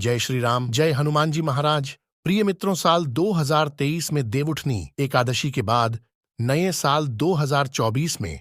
जय श्री राम, जय हनुमान जी महाराज। प्रिय मित्रों, साल 2023 में देवउठनी एकादशी के बाद नए साल 2024 में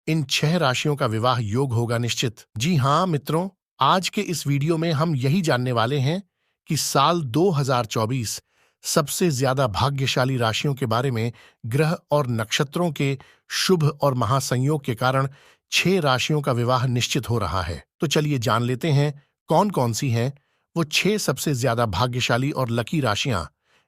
इन 6 राशियों का विवाह योग होगा निश्चित। जी हाँ मित्रों, आज के इस वीडियो में हम यही जानने वाले हैं कि साल 2024 सबसे ज्यादा भाग्यशाली राशियों के बारे में। ग्रह और नक्षत्रों के शुभ और महासंयोग के कारण 6 राशियों का विवाह निश्चित हो रहा है। तो चलिए जान लेते हैं कौन कौन सी हैं वो 6 सबसे ज्यादा भाग्यशाली और लकी राशियां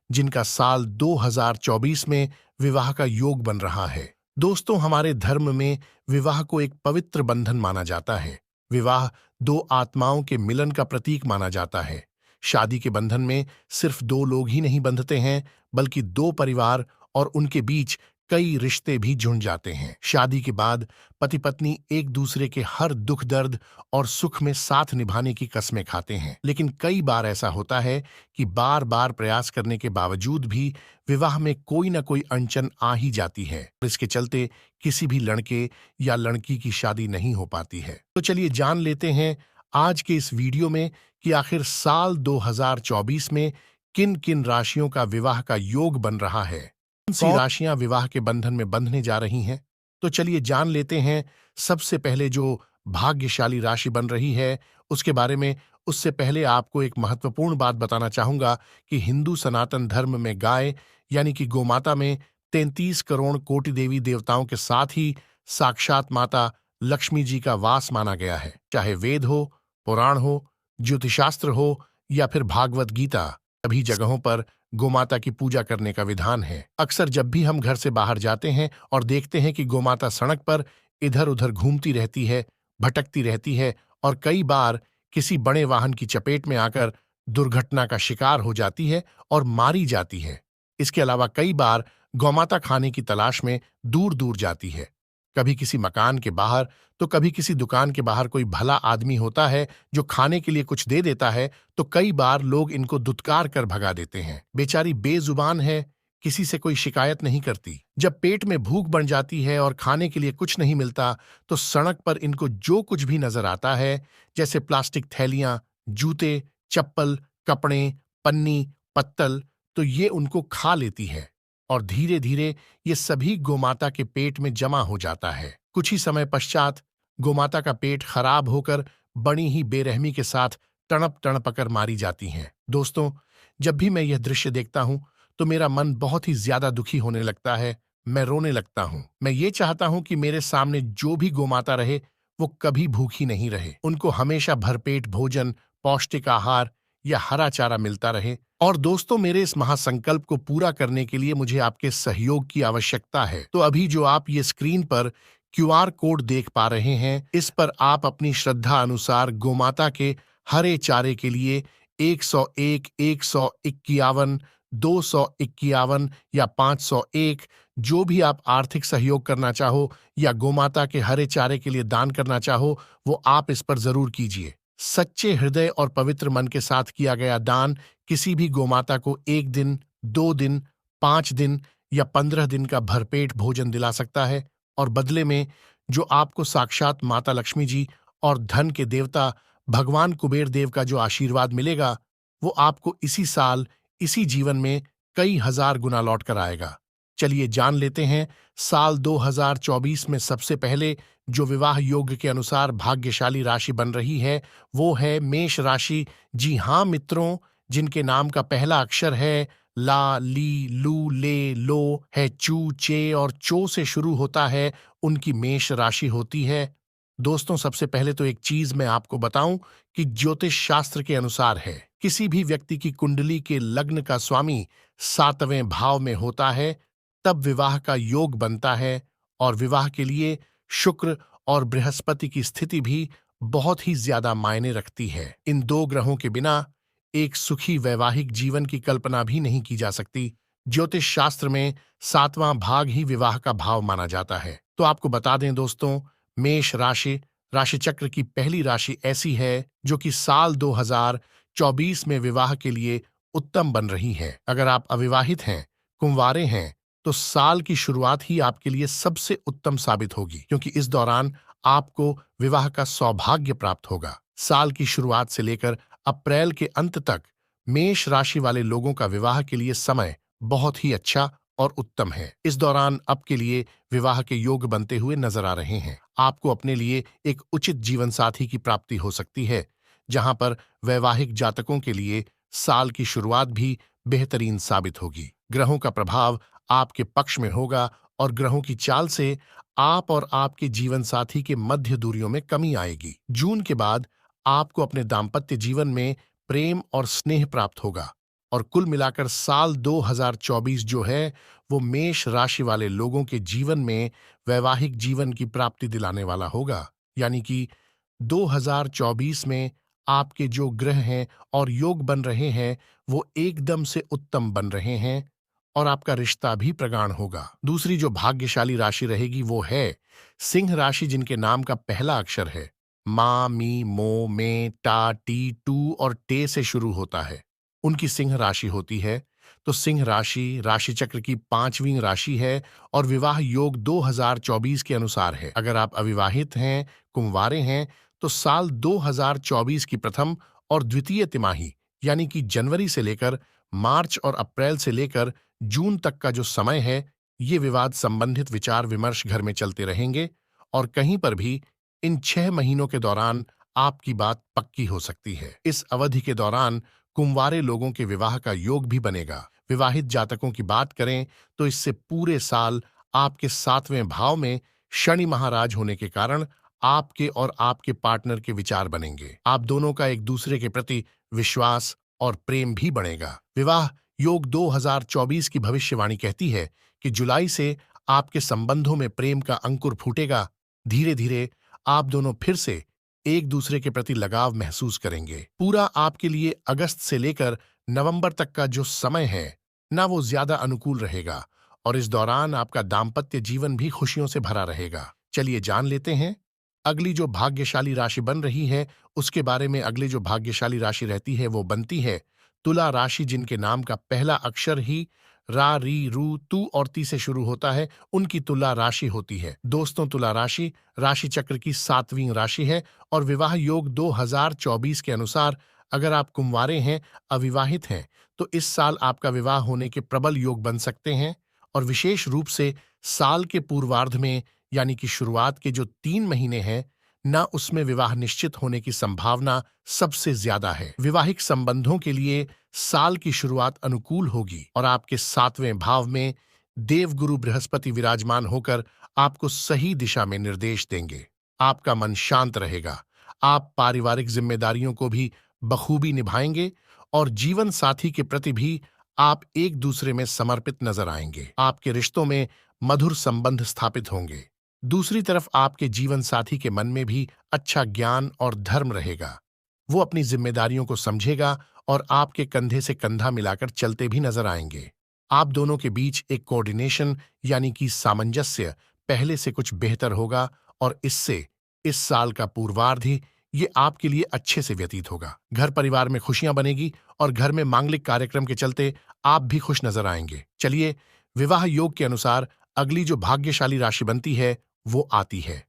जिनका साल 2024 में विवाह का योग बन रहा है। दोस्तों, हमारे धर्म में विवाह को एक पवित्र बंधन माना जाता है। विवाह 2 आत्माओं के मिलन का प्रतीक माना जाता है। शादी के बंधन में सिर्फ 2 लोग ही नहीं बंधते हैं, बल्कि 2 परिवार और उनके बीच कई रिश्ते भी जुड़ जाते हैं। शादी के बाद पति पत्नी एक दूसरे के हर दुख दर्द और सुख में साथ निभाने की कस्में खाते हैं। लेकिन कई बार ऐसा होता है कि बार बार प्रयास करने के बावजूद भी विवाह में कोई न कोई अड़चन आ ही जाती है। इसके चलते किसी भी लड़के या लड़की की शादी नहीं हो पाती है। तो चलिए जान लेते हैं आज के इस वीडियो में कि आखिर साल 2024 में किन किन राशियों का विवाह का योग बन रहा है, कौन सी राशियां विवाह के बंधन में बंधने जा रही हैं। तो चलिए जान लेते हैं सबसे पहले जो भाग्यशाली राशि बन रही है उसके बारे में। उससे पहले आपको एक महत्वपूर्ण बात बताना चाहूंगा कि हिंदू सनातन धर्म में गाय यानी कि गोमाता में 33 करोड़ कोटि देवी देवताओं के साथ ही साक्षात माता लक्ष्मी जी का वास माना गया है। चाहे वेद हो, पुराण हो, ज्योतिषास्त्र हो या फिर भागवत गीता, सभी जगहों पर गोमाता की पूजा करने का विधान है। अक्सर जब भी हम घर से बाहर जाते हैं और देखते हैं कि गोमाता सड़क पर इधर उधर घूमती रहती है, भटकती रहती है और कई बार किसी बड़े वाहन की चपेट में आकर दुर्घटना का शिकार हो जाती है और मारी जाती है। इसके अलावा कई बार गौमाता खाने की तलाश में दूर दूर जाती है। कभी किसी मकान के बाहर तो कभी किसी दुकान के बाहर कोई भला आदमी होता है जो खाने के लिए कुछ दे देता है, तो कई बार लोग इनको दुत्कार कर भगा देते हैं। बेचारी बेजुबान है, किसी से कोई शिकायत नहीं करती। जब पेट में भूख बढ़ जाती है और खाने के लिए कुछ नहीं मिलता तो सड़क पर इनको जो कुछ भी नजर आता है, जैसे प्लास्टिक थैलियां, जूते, चप्पल, कपड़े, पन्नी, पत्तल, तो ये उनको खा लेती है और धीरे धीरे ये सभी गोमाता के पेट में जमा हो जाता है। कुछ ही समय पश्चात गोमाता का पेट खराब होकर बड़ी ही बेरहमी के साथ तड़प तड़पकर मारी जाती हैं। दोस्तों, जब भी मैं यह दृश्य देखता हूं तो मेरा मन बहुत ही ज्यादा दुखी होने लगता है। मैं रोने लगता हूं। मैं ये चाहता हूं कि मेरे सामने जो भी गोमाता रहे वो कभी भूखी नहीं रहे। उनको हमेशा भरपेट भोजन, पौष्टिक आहार या हरा चारा मिलता रहे। और दोस्तों, मेरे इस महासंकल्प को पूरा करने के लिए मुझे आपके सहयोग की आवश्यकता है। तो अभी जो आप ये स्क्रीन पर QR कोड देख पा रहे हैं, इस पर आप अपनी श्रद्धा अनुसार गोमाता के हरे चारे के लिए 101, 151, 251 या 501 जो भी आप आर्थिक सहयोग करना चाहो या गोमाता के हरे चारे के लिए दान करना चाहो, वो आप इस पर जरूर कीजिए। सच्चे हृदय और पवित्र मन के साथ किया गया दान किसी भी गोमाता को 1 दिन, 2 दिन, 5 दिन या 15 दिन का भरपेट भोजन दिला सकता है और बदले में जो आपको साक्षात माता लक्ष्मी जी और धन के देवता भगवान कुबेर देव का जो आशीर्वाद मिलेगा, वो आपको इसी साल, इसी जीवन में कई हजार गुना लौट कर आएगा। चलिए जान लेते हैं साल 2024 में सबसे पहले जो विवाह योग के अनुसार भाग्यशाली राशि बन रही है वो है मेष राशि। जी हाँ मित्रों, जिनके नाम का पहला अक्षर है ला, ली, लू, ले, लो है, चू, चे और चो से शुरू होता है, उनकी मेष राशि होती है। दोस्तों, सबसे पहले तो एक चीज मैं आपको बताऊं कि ज्योतिष शास्त्र के अनुसार है किसी भी व्यक्ति की कुंडली के लग्न का स्वामी 7वें भाव में होता है तब विवाह का योग बनता है। और विवाह के लिए शुक्र और बृहस्पति की स्थिति भी बहुत ही ज्यादा मायने रखती है। इन 2 ग्रहों के बिना एक सुखी वैवाहिक जीवन की कल्पना भी नहीं की जा सकती। ज्योतिष शास्त्र में 7वां भाग ही विवाह का भाव माना जाता है। तो आपको बता दें दोस्तों, मेष राशि राशि चक्र की पहली राशि ऐसी है जो कि साल 2024 में विवाह के लिए उत्तम बन रही है। अगर आप अविवाहित हैं, कुंवारे हैं, तो साल की शुरुआत ही आपके लिए सबसे उत्तम साबित होगी, क्योंकि इस दौरान आपको विवाह का सौभाग्य प्राप्त होगा। साल की शुरुआत से लेकर अप्रैल के अंत तक मेष राशि वाले लोगों का विवाह के लिए समय बहुत ही अच्छा और उत्तम है। इस दौरान आपके लिए विवाह के योग बनते हुए नजर आ रहे हैं। आपको अपने लिए एक उचित जीवन साथी की प्राप्ति हो सकती है, जहां पर वैवाहिक जातकों के लिए साल की शुरुआत भी बेहतरीन साबित होगी। ग्रहों का प्रभाव आपके पक्ष में होगा और ग्रहों की चाल से आप और आपके जीवन साथी के मध्य दूरियों में कमी आएगी। जून के बाद आपको अपने दाम्पत्य जीवन में प्रेम और स्नेह प्राप्त होगा और कुल मिलाकर साल 2024 जो है वो मेष राशि वाले लोगों के जीवन में वैवाहिक जीवन की प्राप्ति दिलाने वाला होगा। यानी कि 2024 में आपके जो ग्रह हैं और योग बन रहे हैं वो एकदम से उत्तम बन रहे हैं और आपका रिश्ता भी प्रगाढ़ होगा। दूसरी जो भाग्यशाली राशि रहेगी वो है सिंह राशि, जिनके नाम का पहला अक्षर है मा, मी, मो, मे, टा, टी, टू और टे से शुरू होता है। उनकी सिंह राशि होती है। तो सिंह राशि राशि चक्र की 5वीं राशि है और विवाह योग 2024 के अनुसार है। अगर आप अविवाहित हैं, कुंवारे हैं, तो साल 2024 की प्रथम और द्वितीय तिमाही यानी कि जनवरी से लेकर मार्च और अप्रैल से लेकर जून तक का जो समय है, ये विवाद संबंधित विचार विमर्श घर में चलते रहेंगे और कहीं पर भी इन 6 महीनों के दौरान आपकी बात पक्की हो सकती है। इस अवधि के दौरान कुंवारे लोगों के विवाह का योग भी बनेगा। विवाहित जातकों की बात करें तो इससे पूरे साल आपके 7वें भाव में शनि महाराज होने के कारण आपके और आपके पार्टनर के विचार बनेंगे। आप दोनों का एक दूसरे के प्रति विश्वास और प्रेम भी बढ़ेगा। विवाह योग 2024 की भविष्यवाणी कहती है कि जुलाई से आपके संबंधों में प्रेम का अंकुर फूटेगा। धीरे धीरे आप दोनों फिर से एक दूसरे के प्रति लगाव महसूस करेंगे। पूरा आपके लिए अगस्त से लेकर नवंबर तक का जो समय है ना, वो ज्यादा अनुकूल रहेगा और इस दौरान आपका दाम्पत्य जीवन भी खुशियों से भरा रहेगा। चलिए जान लेते हैं अगली जो भाग्यशाली राशि बन रही है उसके बारे में। अगली जो भाग्यशाली राशि रहती है वो बनती है तुला राशि, जिनके नाम का पहला अक्षर ही रा, री, रू, तू और ती से शुरू होता है। उनकी तुला राशि होती है। दोस्तों, तुला राशि राशि चक्र की 7वीं राशि है और विवाह योग 2024 के अनुसार अगर आप कुंवारे हैं, अविवाहित हैं, तो इस साल आपका विवाह होने के प्रबल योग बन सकते हैं और विशेष रूप से साल के पूर्वार्ध में यानी कि शुरुआत के जो 3 महीने हैं ना, उसमें विवाह निश्चित होने की संभावना सबसे ज्यादा है। विवाहिक संबंधों के लिए साल की शुरुआत अनुकूल होगी और आपके 7वें भाव में देवगुरु बृहस्पति विराजमान होकर आपको सही दिशा में निर्देश देंगे। आपका मन शांत रहेगा। आप पारिवारिक जिम्मेदारियों को भी बखूबी निभाएंगे और जीवन साथी के प्रति भी आप एक दूसरे में समर्पित नजर आएंगे। आपके रिश्तों में मधुर संबंध स्थापित होंगे। दूसरी तरफ आपके जीवन साथी के मन में भी अच्छा ज्ञान और धर्म रहेगा। वो अपनी जिम्मेदारियों को समझेगा और आपके कंधे से कंधा मिलाकर चलते भी नजर आएंगे। आप दोनों के बीच एक कोऑर्डिनेशन यानी कि सामंजस्य पहले से कुछ बेहतर होगा और इससे इस साल का पूर्वार्ध ही ये आपके लिए अच्छे से व्यतीत होगा। घर परिवार में खुशियां बनेगी और घर में मांगलिक कार्यक्रम के चलते आप भी खुश नजर आएंगे। चलिए विवाह योग के अनुसार अगली जो भाग्यशाली राशि बनती है वो आती है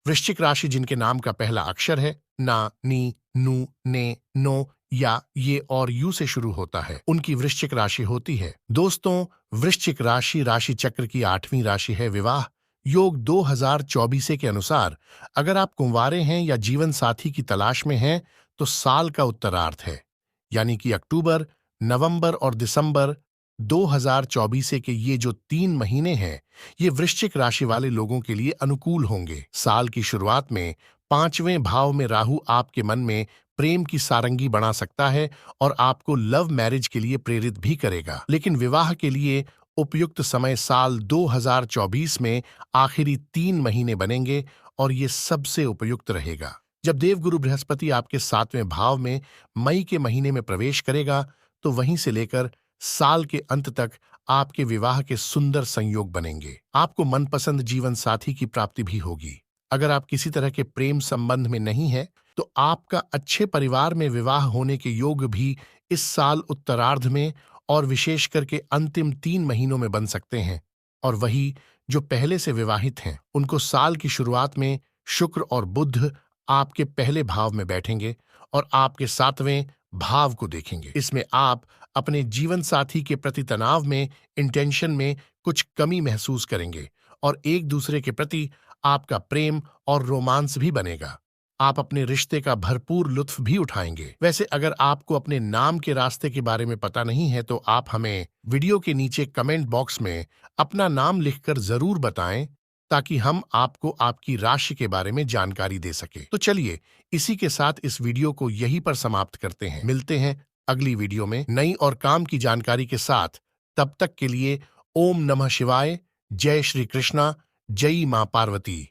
वृश्चिक राशि, जिनके नाम का पहला अक्षर है ना, नी, नू, ने, नो या ये और यू से शुरू होता है। उनकी वृश्चिक राशि होती है। दोस्तों, वृश्चिक राशि राशि चक्र की 8वीं राशि है। विवाह योग 2024 के अनुसार अगर आप कुंवारे हैं या जीवन साथी की तलाश में हैं तो साल का उत्तरार्ध है यानी कि अक्टूबर, नवंबर और दिसंबर 2024 के ये जो 3 महीने हैं ये वृश्चिक राशि वाले लोगों के लिए अनुकूल होंगे। साल की शुरुआत में 5वें भाव में राहु आपके मन में प्रेम की सारंगी बना सकता है और आपको लव मैरिज के लिए प्रेरित भी करेगा। लेकिन विवाह के लिए उपयुक्त समय साल 2024 में आखिरी 3 महीने बनेंगे और ये सबसे उपयुक्त रहेगा जब देवगुरु बृहस्पति आपके 7वें भाव में मई के महीने में प्रवेश करेगा। तो वहीं से लेकर साल के अंत तक आपके विवाह के सुंदर संयोग बनेंगे। आपको मनपसंद जीवन साथी की प्राप्ति भी होगी। अगर आप किसी तरह के प्रेम संबंध में नहीं है तो आपका अच्छे परिवार में विवाह होने के योग भी इस साल उत्तरार्ध में और विशेष करके अंतिम 3 महीनों में बन सकते हैं। और वही जो पहले से विवाहित हैं उनको साल की शुरुआत में शुक्र और बुध आपके पहले भाव में बैठेंगे और आपके 7वें भाव को देखेंगे। इसमें आप अपने जीवन साथी के प्रति तनाव में, इंटेंशन में कुछ कमी महसूस करेंगे और एक दूसरे के प्रति आपका प्रेम और रोमांस भी बनेगा। आप अपने रिश्ते का भरपूर लुत्फ भी उठाएंगे। वैसे अगर आपको अपने नाम के रास्ते के बारे में पता नहीं है तो आप हमें वीडियो के नीचे कमेंट बॉक्स में अपना नाम लिखकर जरूर बताएं, ताकि हम आपको आपकी राशि के बारे में जानकारी दे सके। तो चलिए इसी के साथ इस वीडियो को यहीं पर समाप्त करते हैं। मिलते हैं अगली वीडियो में नई और काम की जानकारी के साथ। तब तक के लिए ओम नमः शिवाय, जय श्री कृष्णा, जय मां पार्वती।